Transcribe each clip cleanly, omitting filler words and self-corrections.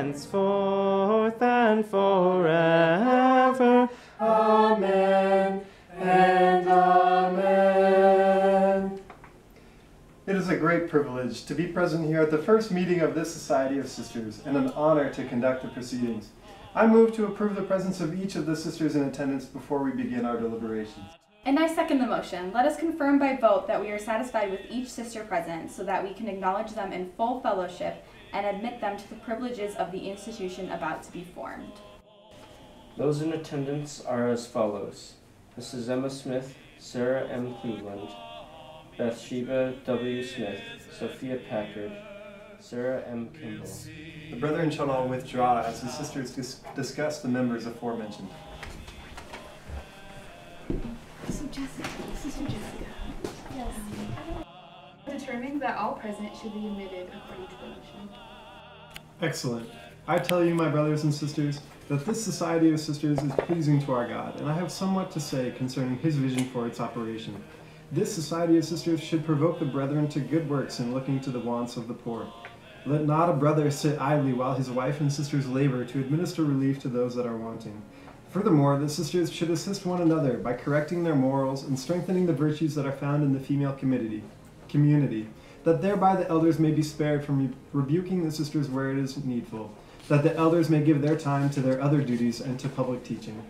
henceforth and forever. Amen and amen. It is a great privilege to be present here at the first meeting of this Society of Sisters, and an honor to conduct the proceedings. I move to approve the presence of each of the sisters in attendance before we begin our deliberations. And I second the motion. Let us confirm by vote that we are satisfied with each sister present, so that we can acknowledge them in full fellowship and admit them to the privileges of the institution about to be formed. Those in attendance are as follows: Mrs. Emma Smith, Sarah M. Cleveland, Bathsheba W. Smith, Sophia Packard, Sarah M. Kimball. The brethren shall all withdraw as the sisters discuss the members aforementioned. So Sister Jessica. Yes. Determining that all present should be admitted according to the motion. Excellent. I tell you, my brothers and sisters, that this Society of Sisters is pleasing to our God, and I have somewhat to say concerning His vision for its operation. This Society of Sisters should provoke the brethren to good works in looking to the wants of the poor. Let not a brother sit idly while his wife and sisters labor to administer relief to those that are wanting. Furthermore, the sisters should assist one another by correcting their morals and strengthening the virtues that are found in the female community, that thereby the elders may be spared from rebuking the sisters where it is needful, that the elders may give their time to their other duties and to public teaching.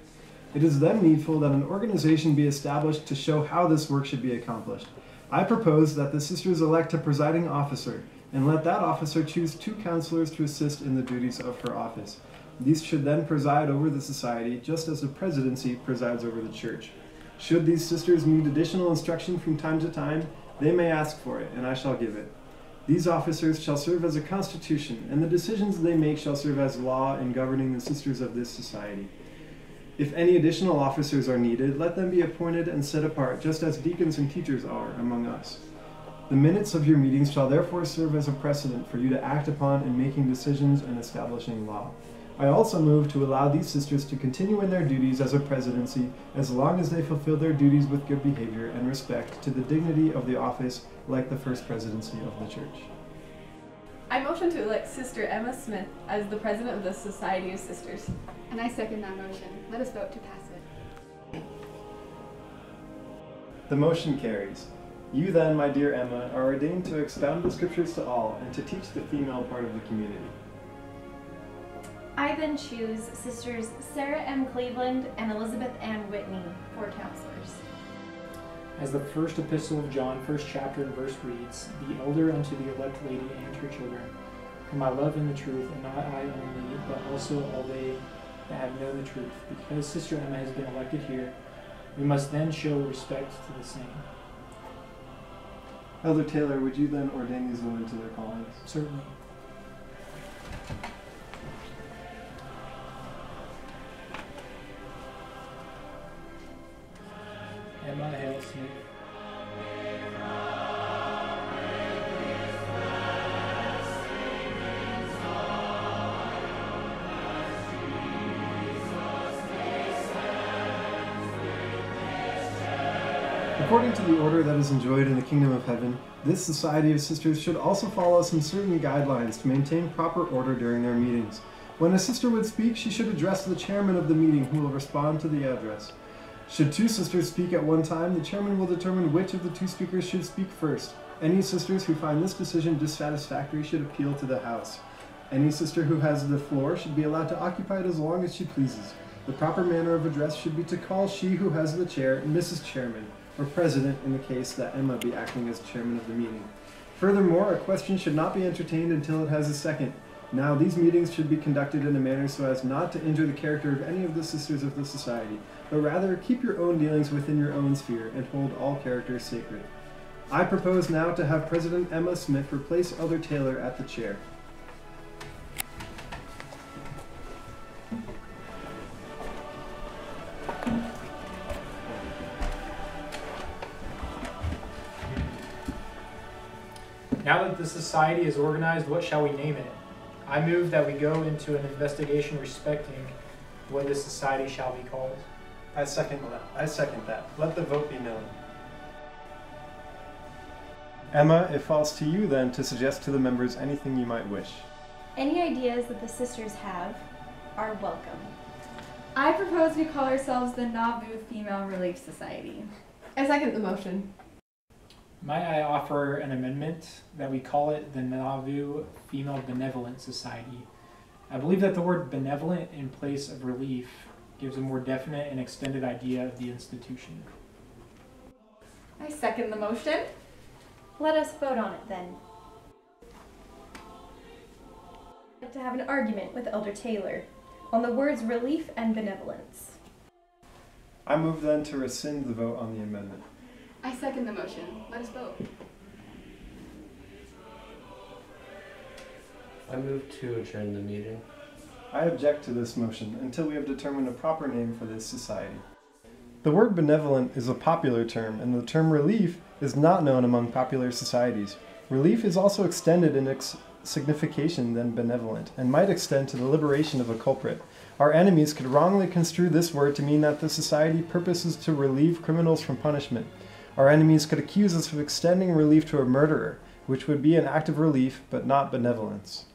It is then needful that an organization be established to show how this work should be accomplished. I propose that the sisters elect a presiding officer, and let that officer choose 2 counselors to assist in the duties of her office. These should then preside over the society, just as the presidency presides over the church. Should these sisters need additional instruction from time to time, they may ask for it, and I shall give it. These officers shall serve as a constitution, and the decisions they make shall serve as law in governing the sisters of this society. If any additional officers are needed, let them be appointed and set apart, just as deacons and teachers are among us. The minutes of your meetings shall therefore serve as a precedent for you to act upon in making decisions and establishing law. I also move to allow these sisters to continue in their duties as a presidency as long as they fulfill their duties with good behavior and respect to the dignity of the office, like the first presidency of the church. I motion to elect Sister Emma Smith as the president of the Society of Sisters. And I second that motion. Let us vote to pass it. The motion carries. You then, my dear Emma, are ordained to expound the scriptures to all and to teach the female part of the community. I then choose Sisters Sarah M. Cleveland and Elizabeth Ann Whitney for counselors. As the first epistle of John, 1st chapter and verse reads, "Be elder unto the elect lady and her children, whom I love in the truth, and not I only, but also all they that have known the truth." Because Sister Emma has been elected here, we must then show respect to the same. Elder Taylor, would you then ordain these women to their callings? Certainly. Emma Hale Smith. According to the order that is enjoyed in the kingdom of heaven, this Society of Sisters should also follow some certain guidelines to maintain proper order during their meetings. When a sister would speak, she should address the chairman of the meeting, who will respond to the address. Should 2 sisters speak at one time, the chairman will determine which of the 2 speakers should speak first. Any sisters who find this decision dissatisfactory should appeal to the House. Any sister who has the floor should be allowed to occupy it as long as she pleases. The proper manner of address should be to call she who has the chair Mrs. Chairman, or President in the case that Emma be acting as chairman of the meeting. Furthermore, a question should not be entertained until it has a second. Now, these meetings should be conducted in a manner so as not to injure the character of any of the sisters of the society, but rather keep your own dealings within your own sphere and hold all characters sacred. I propose now to have President Emma Smith replace Elder Taylor at the chair. Now that the society is organized, what shall we name it? I move that we go into an investigation respecting what this society shall be called. I second that. Let the vote be known. Emma, it falls to you then to suggest to the members anything you might wish. Any ideas that the sisters have are welcome. I propose we call ourselves the Nauvoo Female Relief Society. I second the motion. Might I offer an amendment that we call it the Nauvoo Female Benevolent Society? I believe that the word benevolent in place of relief gives a more definite and extended idea of the institution. I second the motion. Let us vote on it then. I'd like to have an argument with Elder Taylor on the words relief and benevolence. I move then to rescind the vote on the amendment. I second the motion. Let us vote. I move to adjourn the meeting. I object to this motion until we have determined a proper name for this society. The word benevolent is a popular term, and the term relief is not known among popular societies. Relief is also extended in its signification than benevolent, and might extend to the liberation of a culprit. Our enemies could wrongly construe this word to mean that the society purposes to relieve criminals from punishment. Our enemies could accuse us of extending relief to a murderer, which would be an act of relief, but not benevolence.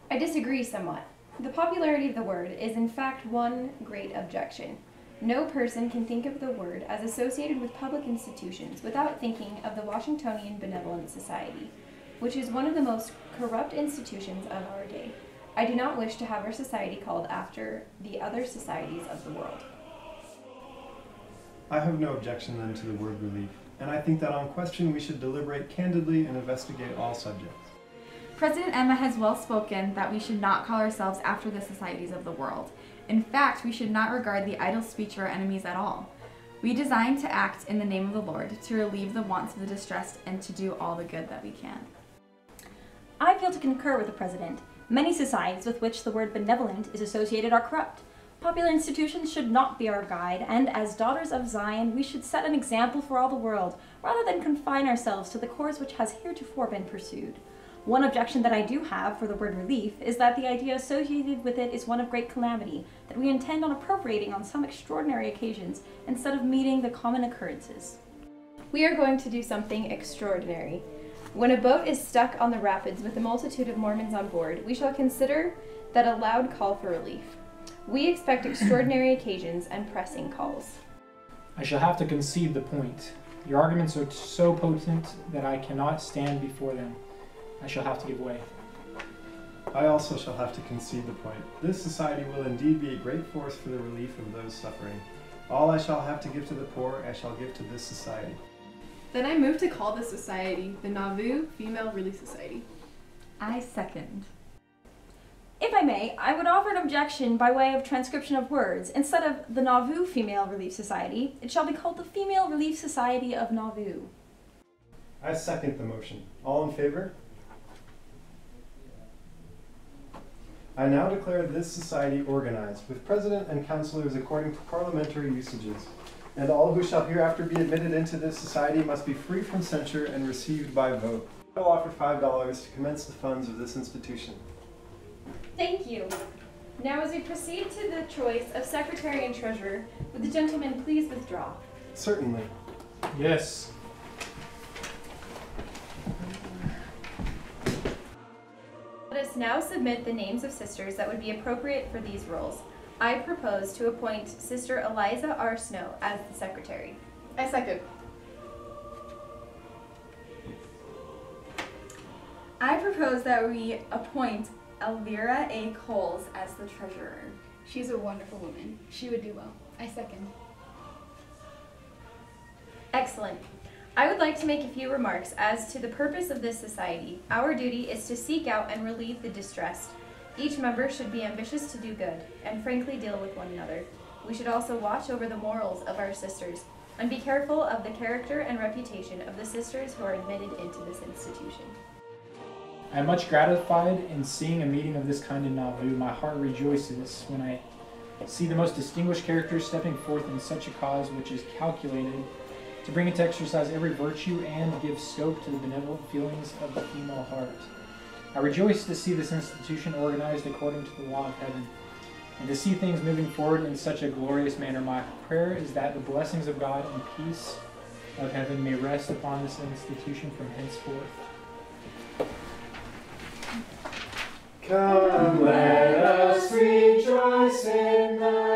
I disagree somewhat. The popularity of the word is in fact one great objection. No person can think of the word as associated with public institutions without thinking of the Washingtonian Benevolent Society, which is one of the most corrupt institutions of our day. I do not wish to have our society called after the other societies of the world. I have no objection then to the word relief, and I think that on question we should deliberate candidly and investigate all subjects. President Emma has well spoken that we should not call ourselves after the societies of the world. In fact, we should not regard the idle speech of our enemies at all. We design to act in the name of the Lord, to relieve the wants of the distressed, and to do all the good that we can. I feel to concur with the President. Many societies with which the word benevolent is associated are corrupt. Popular institutions should not be our guide, and as daughters of Zion, we should set an example for all the world, rather than confine ourselves to the course which has heretofore been pursued. One objection that I do have for the word relief is that the idea associated with it is one of great calamity, that we intend on appropriating on some extraordinary occasions, instead of meeting the common occurrences. We are going to do something extraordinary. When a boat is stuck on the rapids with a multitude of Mormons on board, we shall consider that a loud call for relief. We expect extraordinary occasions and pressing calls. I shall have to concede the point. Your arguments are so potent that I cannot stand before them. I shall have to give way. I also shall have to concede the point. This society will indeed be a great force for the relief of those suffering. All I shall have to give to the poor, I shall give to this society. Then I move to call this society the Nauvoo Female Relief Society. I second. If I may, I would offer an objection by way of transcription of words. Instead of the Nauvoo Female Relief Society, it shall be called the Female Relief Society of Nauvoo. I second the motion. All in favor? I now declare this society organized, with president and councilors according to parliamentary usages, and all who shall hereafter be admitted into this society must be free from censure and received by vote. I will offer $5 to commence the funds of this institution. Thank you. Now as we proceed to the choice of secretary and treasurer, would the gentleman please withdraw? Certainly. Yes. Let us now submit the names of sisters that would be appropriate for these roles. I propose to appoint Sister Eliza R. Snow as the secretary. I second. I propose that we appoint Elvira A. Coles as the treasurer. She's a wonderful woman. She would do well. I second. Excellent. I would like to make a few remarks as to the purpose of this society. Our duty is to seek out and relieve the distressed. Each member should be ambitious to do good and frankly deal with one another. We should also watch over the morals of our sisters and be careful of the character and reputation of the sisters who are admitted into this institution. I am much gratified in seeing a meeting of this kind in Nauvoo. My heart rejoices when I see the most distinguished characters stepping forth in such a cause which is calculated to bring into exercise every virtue and give scope to the benevolent feelings of the female heart. I rejoice to see this institution organized according to the law of heaven, and to see things moving forward in such a glorious manner. My prayer is that the blessings of God and peace of heaven may rest upon this institution from henceforth. Come, let us rejoice in the